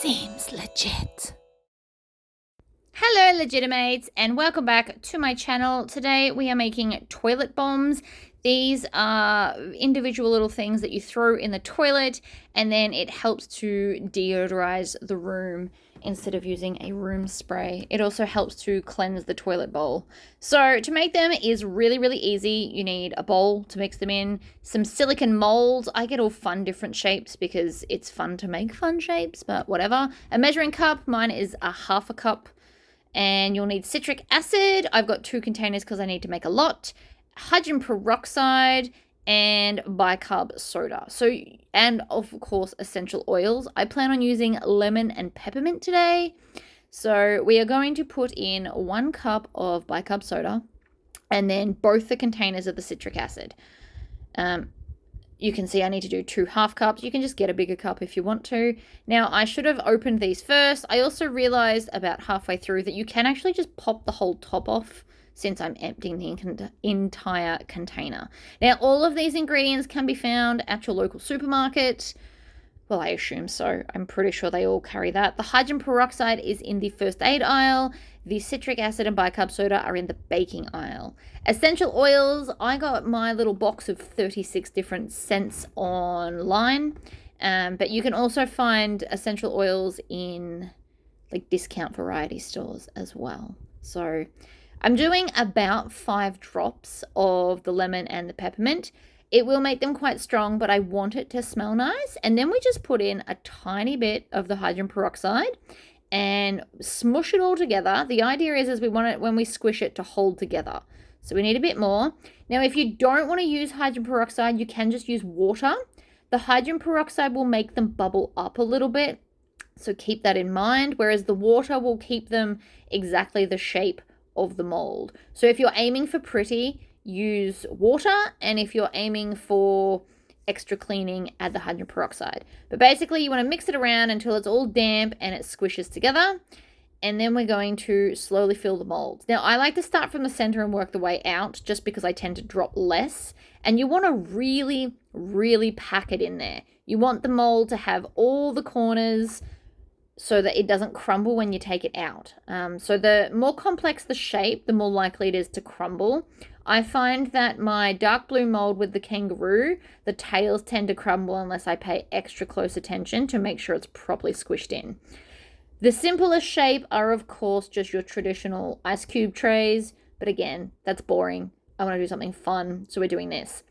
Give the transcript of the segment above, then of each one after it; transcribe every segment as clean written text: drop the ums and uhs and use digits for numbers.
Seems legit. Hello Legitimates and welcome back to my channel. Today we are making toilet bombs. These are individual little things that you throw in the toilet and then it helps to deodorize the room instead of using a room spray. It also helps to cleanse the toilet bowl. So to make them is really easy. You need a bowl to mix them in, some silicone molds. I get all fun different shapes because it's fun to make fun shapes, but whatever. A measuring cup, mine is a half a cup. And you'll need citric acid. I've got 2 containers because I need to make a lot. Hydrogen peroxide and bicarb soda. And of course, essential oils. I plan on using lemon and peppermint today. So we are going to put in 1 cup of bicarb soda and then both the containers of the citric acid. You can see I need to do 2 half cups. You can just get a bigger cup if you want to. Now, I should have opened these first. I also realized about halfway through that you can actually just pop the whole top off since I'm emptying the entire container. Now, all of these ingredients can be found at your local supermarket. Well, I assume so. I'm pretty sure they all carry that. The hydrogen peroxide is in the first aid aisle. The citric acid and bicarb soda are in the baking aisle. Essential oils, I got my little box of 36 different scents online. But you can also find essential oils in like discount variety stores as well. So I'm doing about 5 drops of the lemon and the peppermint. It will make them quite strong, but I want it to smell nice. And then we just put in a tiny bit of the hydrogen peroxide and smush it all together. The idea is we want it, when we squish it, to hold together. So we need a bit more. Now, if you don't want to use hydrogen peroxide, you can just use water. The hydrogen peroxide will make them bubble up a little bit. So keep that in mind, whereas the water will keep them exactly the shape of the mold. So if you're aiming for pretty, use water, and if you're aiming for extra cleaning, add the hydrogen peroxide. But basically you want to mix it around until it's all damp and it squishes together, and then we're going to slowly fill the molds. Now, I like to start from the center and work the way out just because I tend to drop less, and you want to really pack it in there. You want the mold to have all the corners so that it doesn't crumble when you take it out. So the more complex the shape, the more likely it is to crumble. I find that my dark blue mold with the kangaroo, the tails tend to crumble unless I pay extra close attention to make sure it's properly squished in. The simplest shape are, of course, just your traditional ice cube trays. But again, that's boring. I want to do something fun, so we're doing this.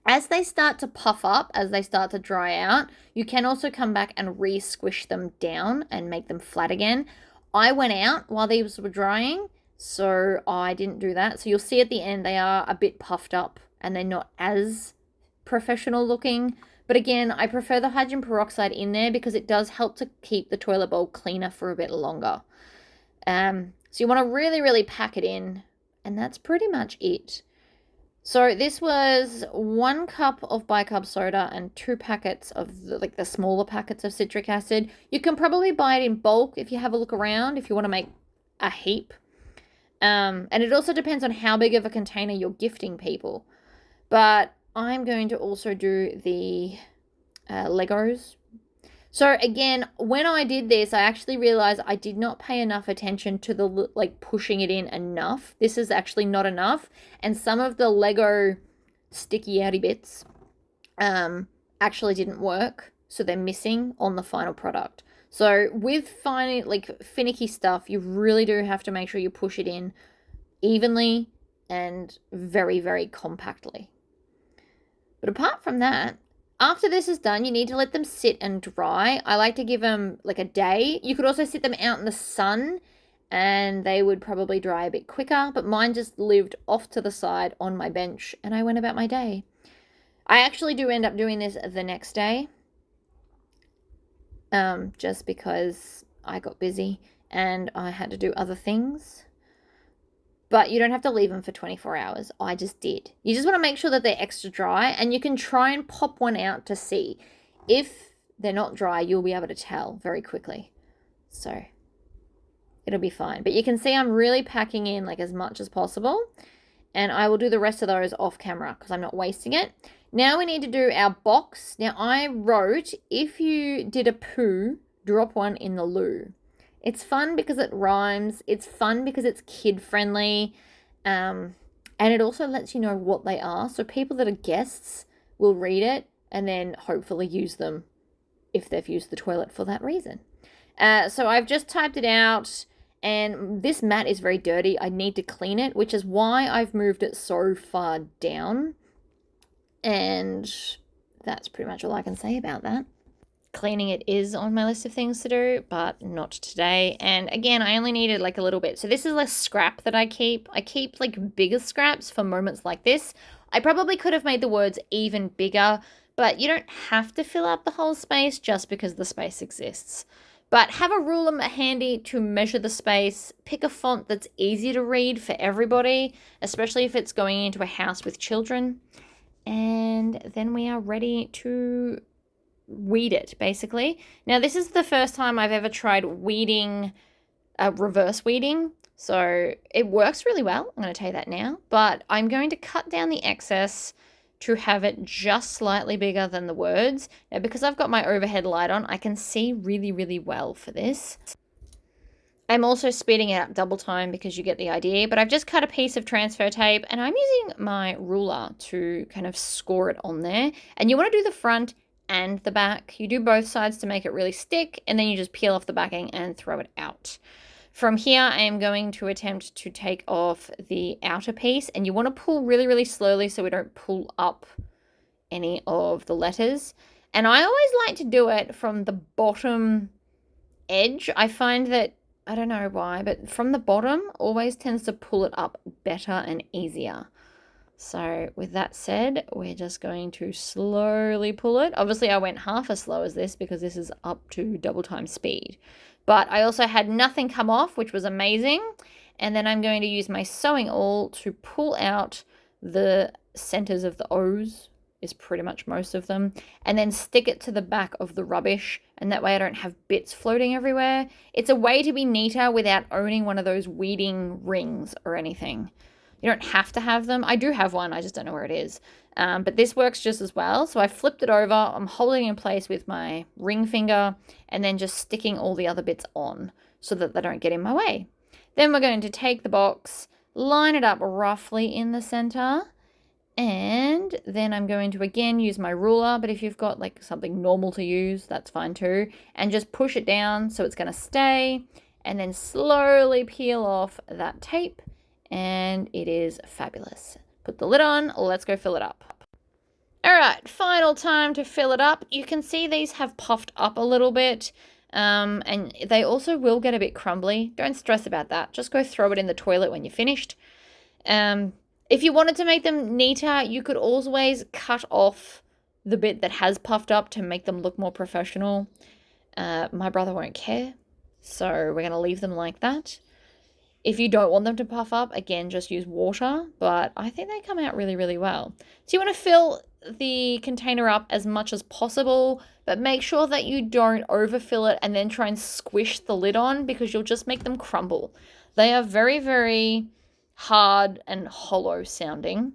As they start to puff up, as they start to dry out, you can also come back and re-squish them down and make them flat again. I went out while these were drying, so I didn't do that. So you'll see at the end they are a bit puffed up and they're not as professional looking. But again, I prefer the hydrogen peroxide in there because it does help to keep the toilet bowl cleaner for a bit longer. So you want to really pack it in, and that's pretty much it. So this was 1 cup of bicarb soda and 2 packets of the smaller packets of citric acid. You can probably buy it in bulk if you have a look around, if you want to make a heap. And it also depends on how big of a container you're gifting people. But I'm going to also do the Legos. So again, when I did this, I actually realized I did not pay enough attention to the pushing it in enough. This is actually not enough. And some of the Lego sticky outy bits actually didn't work. So they're missing on the final product. So with finicky stuff, you really do have to make sure you push it in evenly and very compactly. But apart from that, after this is done, you need to let them sit and dry. I like to give them a day. You could also sit them out in the sun and they would probably dry a bit quicker, but mine just lived off to the side on my bench and I went about my day. I actually do end up doing this the next day. Just because I got busy and I had to do other things. But you don't have to leave them for 24 hours. I just did. You just want to make sure that they're extra dry, and you can try and pop one out to see. If they're not dry, you'll be able to tell very quickly. So it'll be fine. But you can see I'm really packing in as much as possible, and I will do the rest of those off camera because I'm not wasting it. Now we need to do our box. Now I wrote, if you did a poo drop one in the loo. It's fun because it rhymes. It's fun because it's kid friendly. And it also lets you know what they are. So people that are guests will read it and then hopefully use them if they've used the toilet for that reason. So I've just typed it out, and this mat is very dirty. I need to clean it, which is why I've moved it so far down. And that's pretty much all I can say about that. Cleaning it is on my list of things to do, but not today. And again, I only needed like a little bit. So this is a scrap that I keep. I keep like bigger scraps for moments like this. I probably could have made the words even bigger, but you don't have to fill up the whole space just because the space exists. But have a ruler handy to measure the space. Pick a font that's easy to read for everybody, especially if it's going into a house with children. And then we are ready to weed it, basically. Now, this is the first time I've ever tried weeding, reverse weeding. So it works really well. I'm going to tell you that now. But I'm going to cut down the excess to have it just slightly bigger than the words. Now, because I've got my overhead light on, I can see really, really well for this. I'm also speeding it up double time because you get the idea, but I've just cut a piece of transfer tape and I'm using my ruler to kind of score it on there. And you want to do the front and the back. You do both sides to make it really stick, and then you just peel off the backing and throw it out. From here, I am going to attempt to take off the outer piece, and you want to pull really, really slowly so we don't pull up any of the letters. And I always like to do it from the bottom edge. I find that, I don't know why, but from the bottom always tends to pull it up better and easier. So with that said, we're just going to slowly pull it. Obviously, I went half as slow as this because this is up to double time speed. But I also had nothing come off, which was amazing. And then I'm going to use my sewing awl to pull out the centers of the O's, is pretty much most of them, and then stick it to the back of the rubbish, and that way I don't have bits floating everywhere. It's a way to be neater without owning one of those weeding rings or anything. You don't have to have them. I do have one, I just don't know where it is. But this works just as well. So I flipped it over, I'm holding it in place with my ring finger, and then just sticking all the other bits on so that they don't get in my way. Then we're going to take the box, line it up roughly in the center, and then I'm going to again use my ruler, but if you've got like something normal to use, that's fine too, and just push it down so it's going to stay, and then slowly peel off that tape, and it is fabulous. Put the lid on, let's go fill it up. All right, final time to fill it up. You can see these have puffed up a little bit, and they also will get a bit crumbly. Don't stress about that. Just go throw it in the toilet when you're finished. If you wanted to make them neater, you could always cut off the bit that has puffed up to make them look more professional. My brother won't care, so we're going to leave them like that. If you don't want them to puff up, again, just use water, but I think they come out really, really well. So you want to fill the container up as much as possible, but make sure that you don't overfill it and then try and squish the lid on because you'll just make them crumble. They are very, very hard and hollow sounding,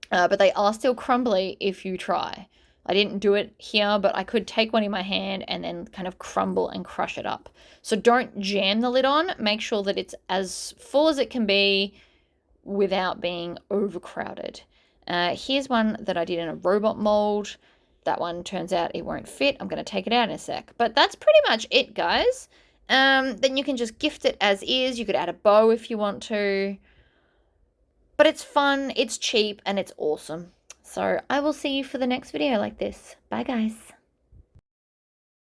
but they are still crumbly if you try. I didn't do it here, but I could take one in my hand and then kind of crumble and crush it up. So don't jam the lid on. Make sure that it's as full as it can be without being overcrowded. Here's one that I did in a robot mold. That one turns out it won't fit. I'm going to take it out in a sec. But that's pretty much it, guys. Then you can just gift it as is. You could add a bow if you want to. But it's fun, it's cheap, and it's awesome. So I will see you for the next video like this. Bye, guys.